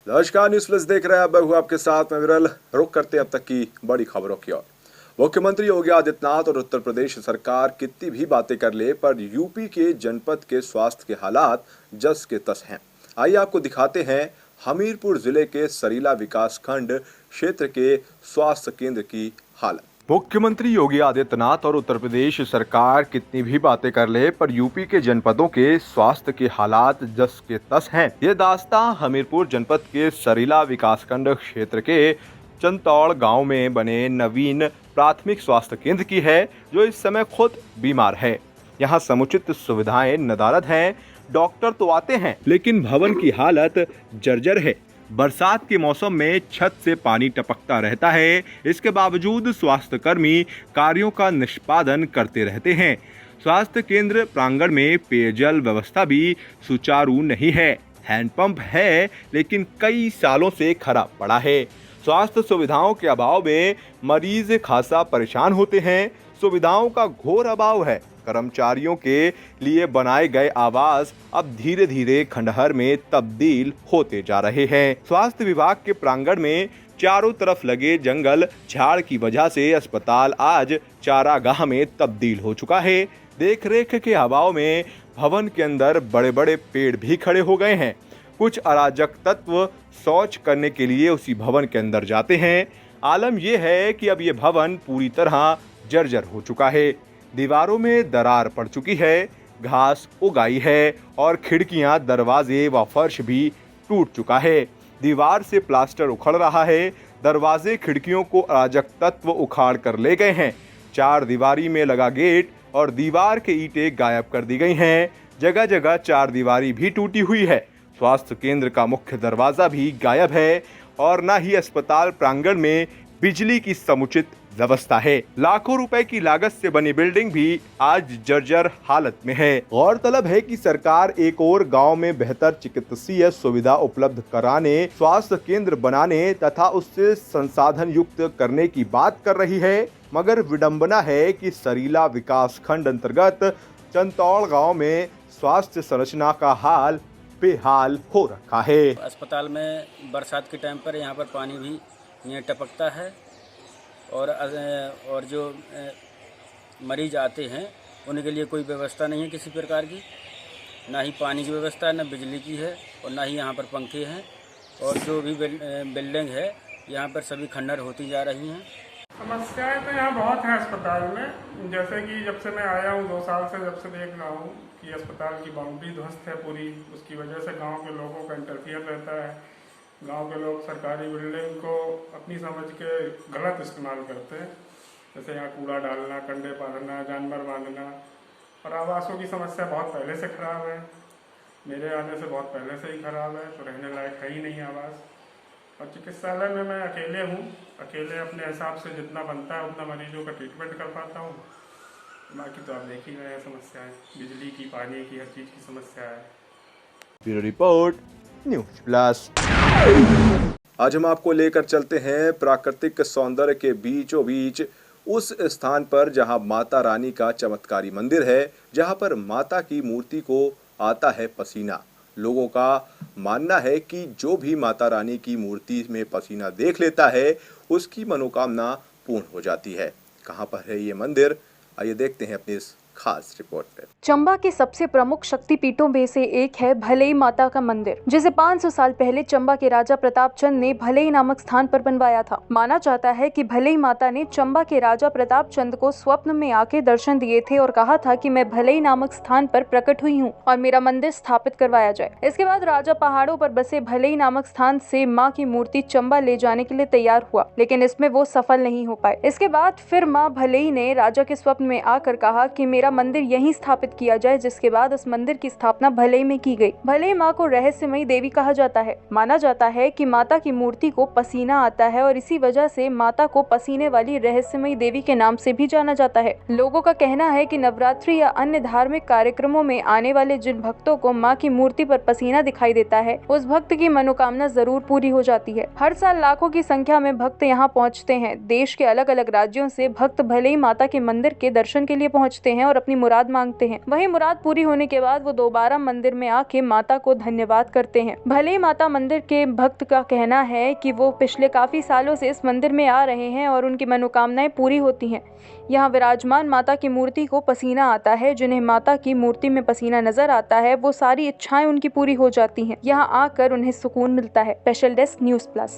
नमस्कार, news plus देख रहे हैं। मैं हूं आपके साथ में विरल। रुक करते अब तक की बड़ी खबरों की ओर। मुख्यमंत्री योगी आदित्यनाथ और उत्तर प्रदेश सरकार कितनी भी बातें कर ले, पर यूपी के जनपद के स्वास्थ्य के हालात जस के तस हैं। आइए आपको दिखाते हैं हमीरपुर जिले के सरीला विकास खंड क्षेत्र के स्वास्थ्य केंद्र की हालत। मुख्यमंत्री योगी आदित्यनाथ और उत्तर प्रदेश सरकार कितनी भी बातें कर ले, पर यूपी के जनपदों के स्वास्थ्य के हालात जस के तस हैं। ये दास्तां हमीरपुर जनपद के सरीला विकासखंड क्षेत्र के चंतौड़ गांव में बने नवीन प्राथमिक स्वास्थ्य केंद्र की है, जो इस समय खुद बीमार है। यहाँ समुचित सुविधाएं नदारद हैं, डॉक्टर तो आते हैं, लेकिन भवन की हालत जर्जर है। बरसात के मौसम में छत से पानी टपकता रहता है। इसके बावजूद स्वास्थ्य कर्मी कार्यों का निष्पादन करते रहते हैं। स्वास्थ्य केंद्र प्रांगण में पेयजल व्यवस्था भी सुचारू नहीं है। हैंडपंप है, लेकिन कई सालों से खराब पड़ा है। स्वास्थ्य सुविधाओं के अभाव में मरीज खासा परेशान होते हैं। सुविधाओं का घोर अभाव है। कर्मचारियों के लिए बनाए गए आवास अब धीरे धीरे खंडहर में तब्दील होते जा रहे हैं। स्वास्थ्य विभाग के प्रांगण में चारों तरफ लगे जंगल झाड़ की वजह से अस्पताल आज चारागाह में तब्दील हो चुका है। देखरेख के अभाव में भवन के अंदर बड़े बड़े पेड़ भी खड़े हो गए हैं। कुछ अराजक तत्व शौच करने के लिए उसी भवन के अंदर जाते हैं। आलम यह है कि अब ये भवन पूरी तरह जर्जर हो चुका है। दीवारों में दरार पड़ चुकी है, घास उगाई है और खिड़कियां, दरवाजे व फर्श भी टूट चुका है। दीवार से प्लास्टर उखड़ रहा है। दरवाजे खिड़कियों को अराजक तत्व उखाड़ कर ले गए हैं। चार दीवारी में लगा गेट और दीवार के ईंटें गायब कर दी गई हैं। जगह जगह चार दीवारी भी टूटी हुई है। स्वास्थ्य केंद्र का मुख्य दरवाजा भी गायब है और न ही अस्पताल प्रांगण में बिजली की समुचित व्यवस्था है। लाखों रुपए की लागत से बनी बिल्डिंग भी आज जर्जर हालत में है। गौरतलब है कि सरकार एक और गांव में बेहतर चिकित्सीय सुविधा उपलब्ध कराने, स्वास्थ्य केंद्र बनाने तथा उससे संसाधन युक्त करने की बात कर रही है, मगर विडंबना है कि सरीला विकास खंड अंतर्गत चंतौड़ गाँव में स्वास्थ्य संरचना का हाल बेहाल हो रखा है। अस्पताल में बरसात के टाइम पर यहाँ पर पानी भी यहाँ टपकता है और जो मरीज आते हैं उनके लिए कोई व्यवस्था नहीं है किसी प्रकार की। ना ही पानी की व्यवस्था है, ना बिजली की है और ना ही यहाँ पर पंखे हैं। और जो भी बिल्डिंग है यहाँ पर सभी खंडर होती जा रही हैं। समस्याएं तो यहाँ बहुत हैं अस्पताल में। जैसे कि जब से मैं आया हूँ 2 साल से, जब से देख रहा हूँ कि अस्पताल की बाउंड्री ध्वस्त है पूरी। उसकी वजह से गांव के लोगों का इंटरफियर रहता है। गांव के लोग सरकारी बिल्डिंग को अपनी समझ के गलत इस्तेमाल करते हैं। जैसे यहाँ कूड़ा डालना, कंडे बांधना, जानवर बांधना। और आवासों की समस्या बहुत पहले से ख़राब है। मेरे आने से बहुत पहले से ही ख़राब है, तो रहने लायक है ही नहीं आवास। और चिकित्सालय में मैं अकेले हूँ। अकेले अपने हिसाब से जितना बनता है उतना मरीजों का ट्रीटमेंट कर पाता हूँ। बाकी तो आप देख ही रहे हैं समस्याएं, बिजली की, पानी की, हर चीज़ की समस्या है। Bureau report, news plus. आज हम आपको लेकर चलते हैं प्राकृतिक सौंदर्य के बीचों बीच उस स्थान पर जहां माता रानी का चमत्कारी मंदिर है, जहां पर माता की मूर्ति को आता है पसीना। लोगों का मानना है कि जो भी माता रानी की मूर्ति में पसीना देख लेता है, उसकी मनोकामना पूर्ण हो जाती है। कहां पर है ये मंदिर, आइए देखते हैं अपनी इस खास रिपोर्ट पे। चंबा के सबसे प्रमुख शक्तिपीठों में से एक है भलई माता का मंदिर, जिसे 500 साल पहले चंबा के राजा प्रताप चंद ने भलई नामक स्थान पर बनवाया था। माना जाता है कि भलई माता ने चंबा के राजा प्रताप चंद को स्वप्न में आके दर्शन दिए थे और कहा था कि मैं भलई नामक स्थान पर प्रकट हुई हूँ और मेरा मंदिर स्थापित करवाया जाए। इसके बाद राजा पहाड़ों पर बसे भलई नामक स्थान से माँ की मूर्ति चंबा ले जाने के लिए तैयार हुआ, लेकिन इसमें वो सफल नहीं हो पाए। इसके बाद फिर माँ भलई ने राजा के स्वप्न में आकर कहा कि मेरा मंदिर यहीं स्थापित किया जाए, जिसके बाद उस मंदिर की स्थापना भलई में की गई। भलई माँ को रहस्यमयी देवी कहा जाता है। माना जाता है कि माता की मूर्ति को पसीना आता है और इसी वजह से माता को पसीने वाली रहस्यमयी देवी के नाम से भी जाना जाता है। लोगों का कहना है कि नवरात्रि या अन्य धार्मिक कार्यक्रमों में आने वाले जिन भक्तों को माँ की मूर्ति पर पसीना दिखाई देता है, उस भक्त की मनोकामना जरूर पूरी हो जाती है। हर साल लाखों की संख्या में भक्त यहाँ पहुँचते हैं। देश के अलग अलग राज्यों से भक्त भलई माता के मंदिर के दर्शन के लिए पहुँचते हैं और और अपनी मुराद मांगते हैं। वहीं मुराद पूरी होने के बाद वो दोबारा मंदिर में आके माता को धन्यवाद करते हैं। भले ही माता मंदिर के भक्त का कहना है कि वो पिछले काफी सालों से इस मंदिर में आ रहे हैं और उनकी मनोकामनाएं पूरी होती हैं। यहाँ विराजमान माता की मूर्ति को पसीना आता है। जिन्हें माता की मूर्ति में पसीना नजर आता है वो सारी इच्छाएं उनकी पूरी हो जाती हैं। यहाँ आकर उन्हें सुकून मिलता है। Special desk news plus.